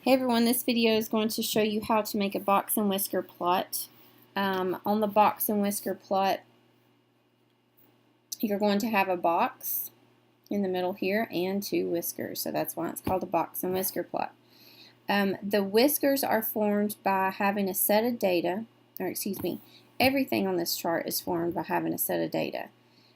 Hey everyone, this video is going to show you how to make a box and whisker plot. On the box and whisker plot, you're going to have a box in the middle here and two whiskers, so that's why it's called a box and whisker plot. The whiskers are formed by having a set of data, everything on this chart is formed by having a set of data.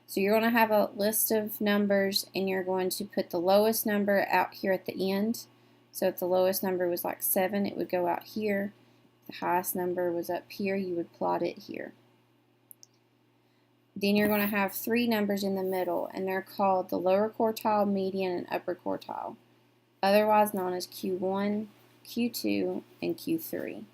So you're going to have a list of numbers and you're going to put the lowest number out here at the end. So if the lowest number was like 7, it would go out here. If the highest number was up here, you would plot it here. Then you're going to have 3 numbers in the middle, and they're called the lower quartile, median, and upper quartile, otherwise known as Q1, Q2, and Q3.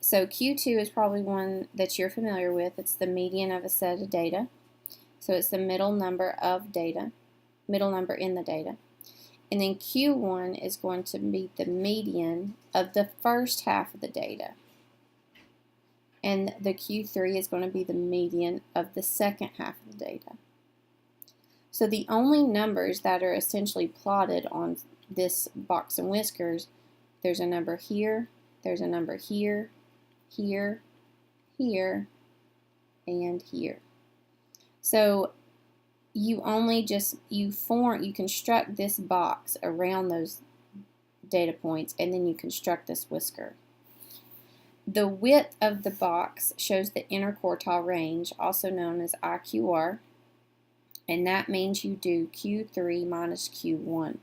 So Q2 is probably one that you're familiar with. It's the median of a set of data. So it's the middle number of data, middle number in the data. And then Q1 is going to be the median of the first half of the data. And the Q3 is going to be the median of the second half of the data. So the only numbers that are essentially plotted on this box and whiskers, there's a number here, there's a number here, here, here, and here. So you construct this box around those data points, and then you construct this whisker. The width of the box shows the interquartile range, also known as IQR, and that means you do Q3 minus Q1.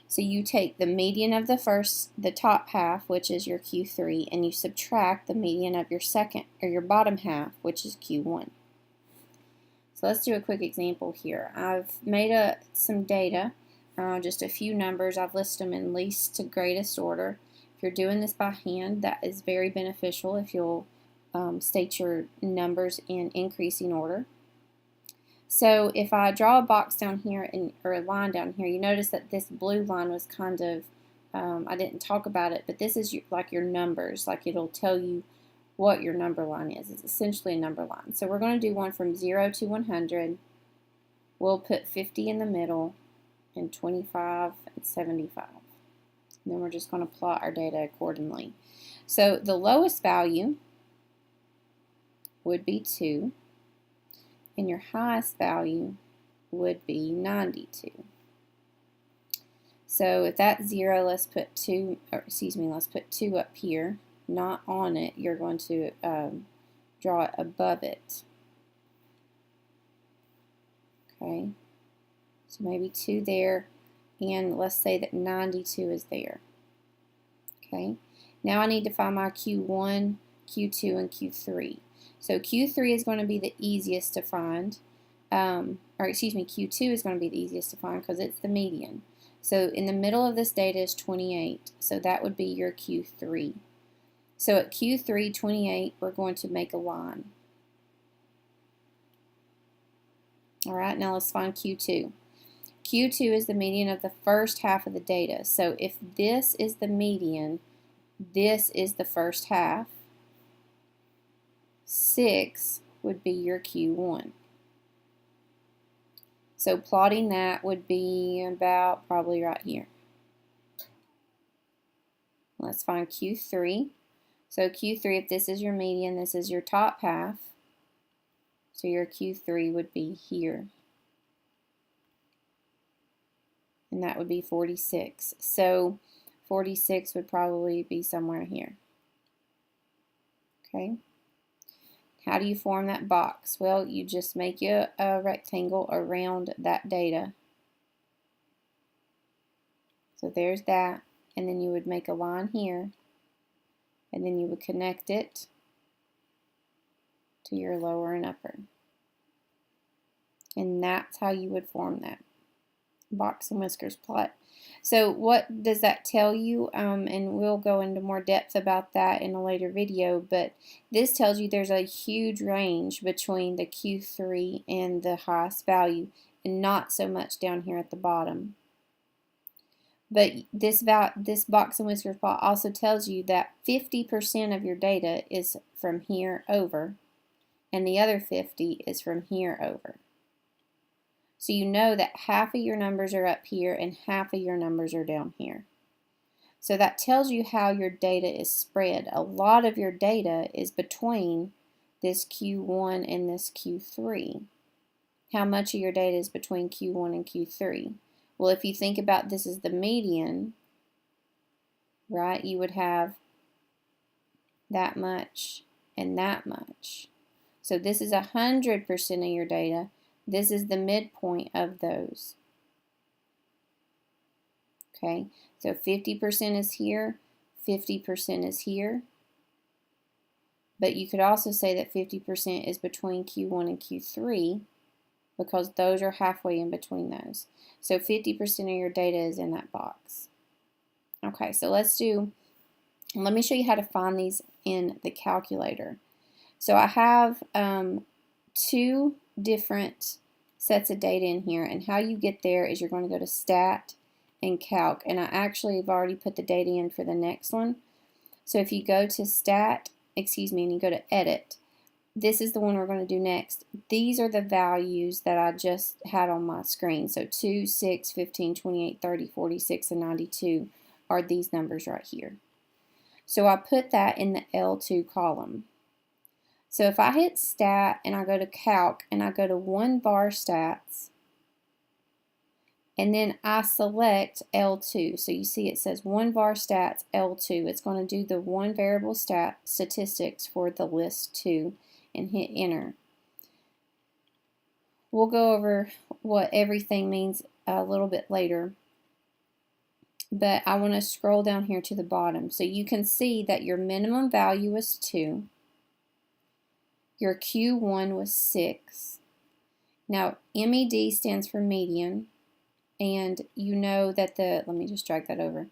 So you take the median of the top half, which is your Q3, and you subtract the median of your bottom half, which is Q1. So let's do a quick example here. I've made some data, just a few numbers. I've listed them in least to greatest order. If you're doing this by hand, that is very beneficial if you'll state your numbers in increasing order. So if I draw a box down here or a line down here, you notice that this blue line was kind of, I didn't talk about it, but this is like your numbers, like it'll tell you what your number line is. It's essentially a number line. So we're going to do one from 0 to 100. We'll put 50 in the middle and 25 and 75. And then we're just going to plot our data accordingly. So the lowest value would be 2, and your highest value would be 92. So if that's 0, let's put 2 up here. Not on it, you're going to draw it above it. Okay, so maybe 2 there, and let's say that 92 is there. Okay, now I need to find my Q1, Q2, and Q3. So Q3 is going to be the easiest to find, Q2 is going to be the easiest to find because it's the median. So in the middle of this data is 28, so that would be your Q3. So at Q3, 28, we're going to make a line. Alright, now let's find Q2. Q2 is the median of the first half of the data. So if this is the median, this is the first half. 6 would be your Q1. So plotting that would be about probably right here. Let's find Q3. So Q3, if this is your median, this is your top half. So your Q3 would be here. And that would be 46. So 46 would probably be somewhere here. Okay. How do you form that box? Well, you just make a rectangle around that data. So there's that. And then you would make a line here. And then you would connect it to your lower and upper. And that's how you would form that box and whiskers plot. So what does that tell you? And we'll go into more depth about that in a later video, but this tells you there's a huge range between the Q3 and the highest value, and not so much down here at the bottom. But this box and whiskers plot also tells you that 50% of your data is from here over, and the other 50 is from here over. So you know that half of your numbers are up here and half of your numbers are down here. So that tells you how your data is spread. A lot of your data is between this Q1 and this Q3. How much of your data is between Q1 and Q3? Well, if you think about this as the median, right, you would have that much and that much. So this is 100% of your data. This is the midpoint of those. Okay, so 50% is here, 50% is here. But you could also say that 50% is between Q1 and Q3 because those are halfway in between those. So 50% of your data is in that box. Okay, so let me show you how to find these in the calculator. So I have two different sets of data in here, and how you get there is you're going to go to Stat and Calc, and I actually have already put the data in for the next one. So if you go to Stat, and you go to Edit, this is the one we're going to do next. These are the values that I just had on my screen. So 2, 6, 15, 28, 30, 46, and 92 are these numbers right here. So I put that in the L2 column. So if I hit Stat and I go to Calc and I go to 1 bar stats, and then I select L2. So you see it says 1 var stats L2. It's going to do the one variable statistics for the list 2 and hit enter. We'll go over what everything means a little bit later. But I want to scroll down here to the bottom. So you can see that your minimum value was 2. Your Q1 was 6. Now MED stands for median. And you know that let me just drag that over.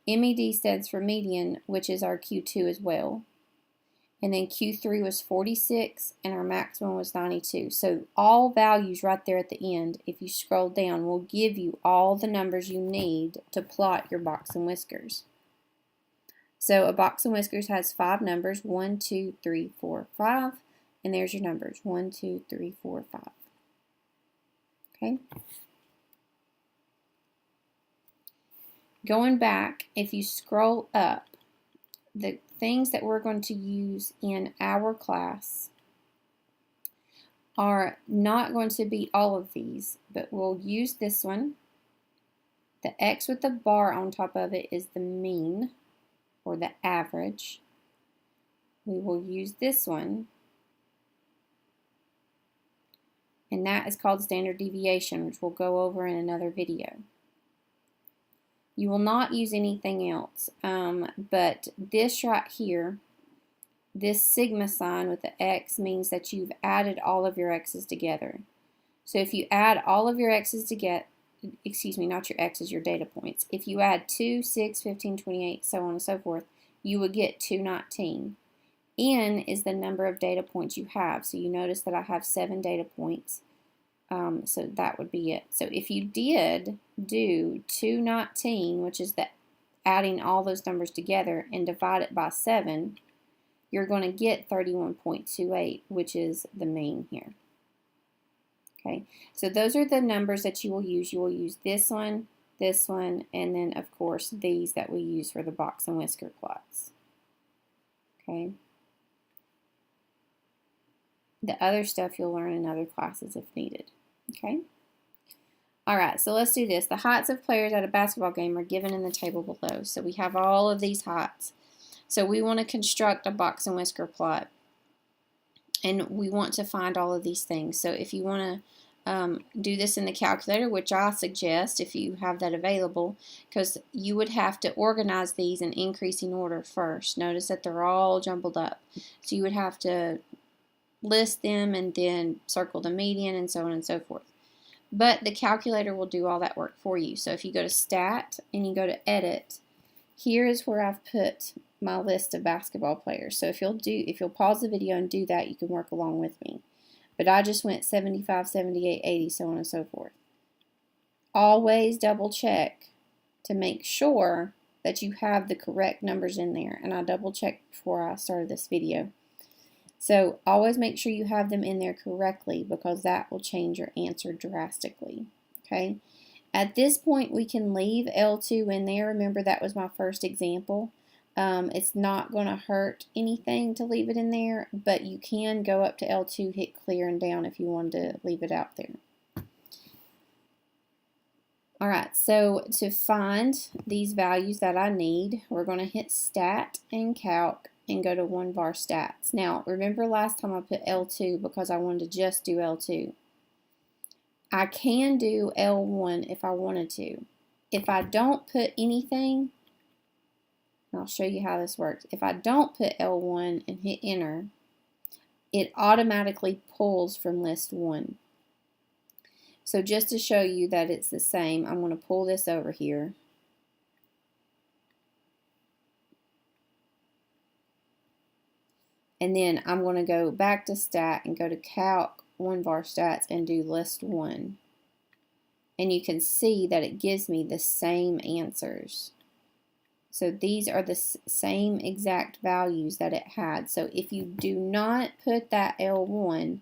MED stands for median, which is our Q2 as well. And then Q3 was 46, and our maximum was 92. So all values right there at the end, if you scroll down, will give you all the numbers you need to plot your box and whiskers. So a box and whiskers has 5 numbers, 1, 2, 3, 4, 5. And there's your numbers, 1, 2, 3, 4, 5. Okay. Going back, if you scroll up, the things that we're going to use in our class are not going to be all of these, but we'll use this one. The X with the bar on top of it is the mean, or the average. We will use this one, and that is called standard deviation, which we'll go over in another video. You will not use anything else, but this right here, this sigma sign with the X means that you've added all of your X's together. So if you add all of your X's together, not your X's, your data points. If you add 2, 6, 15, 28, so on and so forth, you would get 219. N is the number of data points you have. So you notice that I have 7 data points. So that would be it. So if you did do 219, which is adding all those numbers together, and divide it by 7, you're going to get 31.28, which is the mean here. Okay, so those are the numbers that you will use. You will use this one, and then of course these that we use for the box and whisker plots. Okay. The other stuff you'll learn in other classes if needed. Okay? Alright, so let's do this. The heights of players at a basketball game are given in the table below. So we have all of these heights. So we want to construct a box and whisker plot. And we want to find all of these things. So if you want to do this in the calculator, which I suggest if you have that available, because you would have to organize these in increasing order first. Notice that they're all jumbled up. So you would have to list them and then circle the median and so on and so forth. But the calculator will do all that work for you. So if you go to Stat and you go to Edit, here is where I've put my list of basketball players. So if you'll pause the video and do that, you can work along with me. But I just went 75, 78, 80, so on and so forth. Always double check to make sure that you have the correct numbers in there. And I double checked before I started this video. So always make sure you have them in there correctly, because that will change your answer drastically. Okay? At this point, we can leave L2 in there. Remember, that was my first example. It's not going to hurt anything to leave it in there, but you can go up to L2, hit clear and down if you wanted to leave it out there. Alright, so to find these values that I need, we're going to hit Stat and Calc and go to 1var Stats. Now, remember last time I put L2 because I wanted to just do L2. I can do L1 if I wanted to. If I don't put anything, I'll show you how this works. If I don't put L1 and hit enter, it automatically pulls from list 1. So just to show you that it's the same, I'm going to pull this over here. And then I'm going to go back to Stat and go to Calc 1var Stats and do list 1. And you can see that it gives me the same answers. So these are the same exact values that it had. So if you do not put that L1,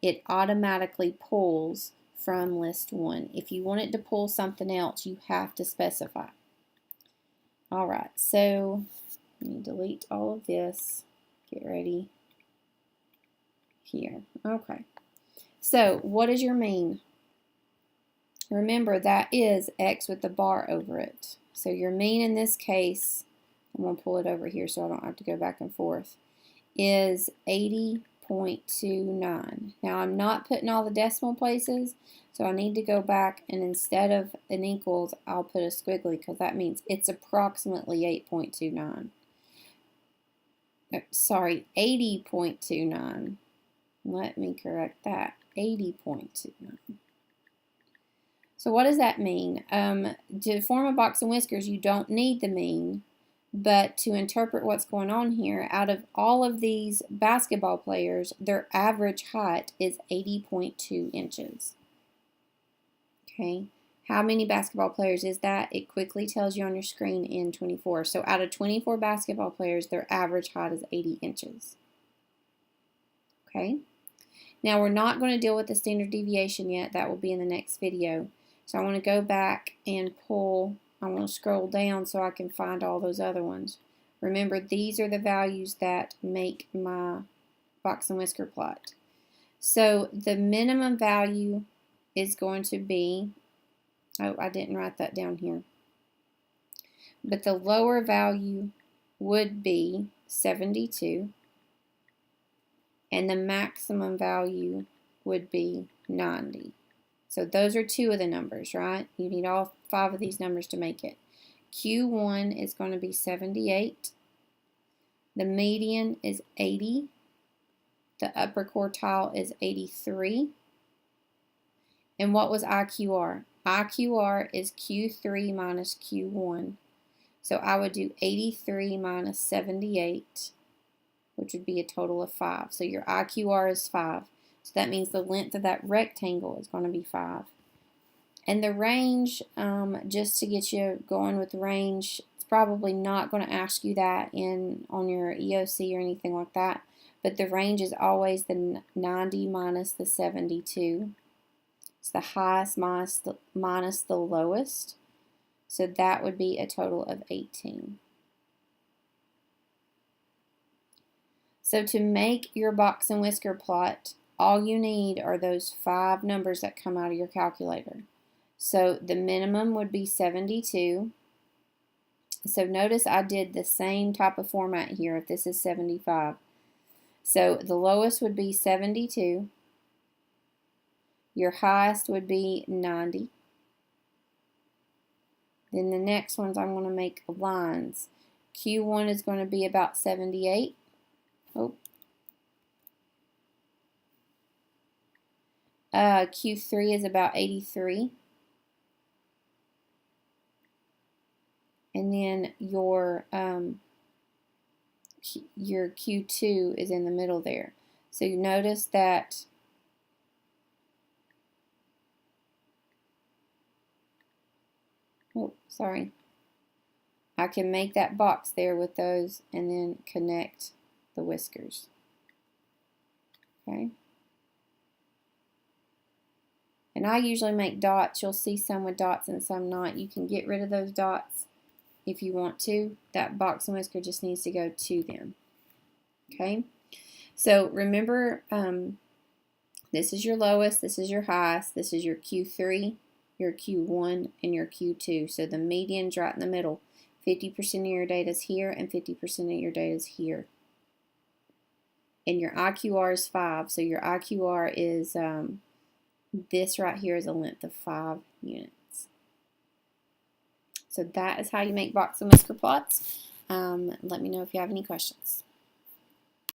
it automatically pulls from list 1. If you want it to pull something else, you have to specify. Alright, so let me delete all of this. Get ready here. Okay. So what is your mean? Remember, that is x with the bar over it. So your mean in this case, I'm going to pull it over here so I don't have to go back and forth, is 80.29. Now I'm not putting all the decimal places, so I need to go back and instead of an equals, I'll put a squiggly because that means it's approximately 8.29. Sorry, 80.29. Let me correct that. 80.29. So what does that mean? To form a box and whiskers, you don't need the mean, but to interpret what's going on here, out of all of these basketball players, their average height is 80.2 inches. Okay, how many basketball players is that? It quickly tells you on your screen in 24. So out of 24 basketball players, their average height is 80 inches. Okay, now we're not going to deal with the standard deviation yet. That will be in the next video. So I want to go back and pull, I want to scroll down so I can find all those other ones. Remember, these are the values that make my box and whisker plot. So the minimum value is going to be, oh, I didn't write that down here, but the lower value would be 72, and the maximum value would be 90. So those are two of the numbers, right? You need all 5 of these numbers to make it. Q1 is going to be 78. The median is 80. The upper quartile is 83. And what was IQR? IQR is Q3 minus Q1. So I would do 83 minus 78, which would be a total of 5. So your IQR is 5. So that means the length of that rectangle is going to be 5. And the range, just to get you going with the range, it's probably not going to ask you that on your EOC or anything like that. But the range is always the 90 minus the 72. It's the highest minus the lowest. So that would be a total of 18. So to make your box and whisker plot, all you need are those 5 numbers that come out of your calculator. So the minimum would be 72. So notice I did the same type of format here if this is 75. So the lowest would be 72. Your highest would be 90. Then the next ones I'm going to make lines. Q1 is going to be about 78. Oh. Q3 is about 83. And then your Q2 is in the middle there. So you notice that I can make that box there with those and then connect the whiskers. Okay. And I usually make dots. You'll see some with dots and some not. You can get rid of those dots if you want to. That box and whisker just needs to go to them. Okay? So remember, this is your lowest, this is your highest, this is your Q3, your Q1, and your Q2. So the median's right in the middle. 50% of your data is here, and 50% of your data is here. And your IQR is 5. So your IQR is, this right here is a length of 5 units. So that is how you make box and whisker plots. Let me know if you have any questions.